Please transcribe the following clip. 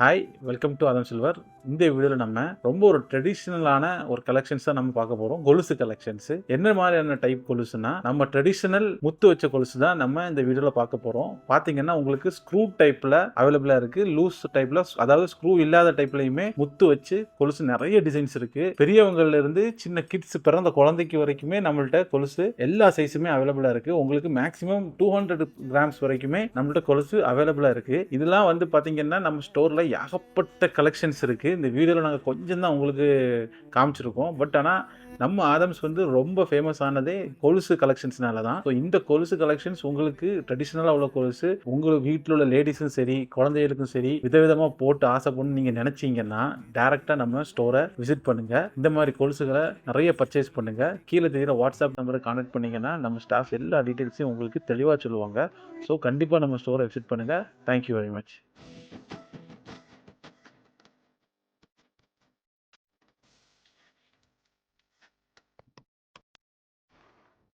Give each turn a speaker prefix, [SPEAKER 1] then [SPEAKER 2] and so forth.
[SPEAKER 1] Hi, welcome to Adam silver. இந்த வீடியோவில் நம்ம ரொம்ப ஒரு ட்ரெடிஷ்னலான ஒரு கலெக்ஷன்ஸ் தான் நம்ம பார்க்க போகிறோம். கொலுசு கலெக்ஷன்ஸ். என்ன மாதிரியான டைப் கொலுசுனா, நம்ம ட்ரெடிஷ்னல் முத்து வச்ச கொலுசு தான் நம்ம இந்த வீடியோவில் பார்க்க போகிறோம். பார்த்தீங்கன்னா உங்களுக்கு ஸ்க்ரூ டைப்பில் அவைலபிளாக இருக்குது. லூஸ் டைப்பில், அதாவது ஸ்க்ரூ இல்லாத டைப்லையுமே முத்து வச்சு கொலுசு நிறைய டிசைன்ஸ் இருக்குது. பெரியவங்கள்ல இருந்து சின்ன கிட்ஸ், பிறந்த குழந்தைக்கு வரைக்குமே நம்மள்ட்ட கொலுசு எல்லா சைஸுமே அவைலபிளாக இருக்குது. உங்களுக்கு மேக்ஸிமம் 200 கிராம்ஸ் வரைக்குமே நம்மள்ட்ட கொலுசு அவைலபிளாக இருக்குது. இதெல்லாம் வந்து பார்த்தீங்கன்னா நம்ம ஸ்டோரில் ஏகப்பட்ட கலெக்ஷன்ஸ் இருக்குது. இந்த வீடியோவில் நாங்கள் கொஞ்சம் தான் உங்களுக்கு காமிச்சிருக்கோம். பட் ஆனால் நம்ம ஆதம்ஸ் வந்து ரொம்ப ஃபேமஸ் ஆனதே கொலுசு கலெக்ஷன்ஸ்னால தான். ஸோ இந்த கொலுசு கலெக்ஷன்ஸ் உங்களுக்கு ட்ரெடிஷ்னலாக உள்ள கொலுசு உங்கள் வீட்டில் உள்ள லேடிஸும் சரி, குழந்தைகளுக்கும் சரி, விதவிதமாக போட்டு ஆசைப்படணும்னு நீங்கள் நினச்சிங்கன்னா டேரெக்டாக நம்ம ஸ்டோரை விசிட் பண்ணுங்கள். இந்த மாதிரி கொலுசுகளை நிறைய பர்ச்சேஸ் பண்ணுங்கள். கீழே தெரிகிற வாட்ஸ்அப் நம்பரை கான்டாக்ட் பண்ணிங்கன்னா நம்ம ஸ்டாஃப் எல்லா டீட்டெயில்ஸையும் உங்களுக்கு தெளிவாக சொல்லுவாங்க. ஸோ கண்டிப்பாக நம்ம ஸ்டோரை விசிட் பண்ணுங்கள். Thank you very much.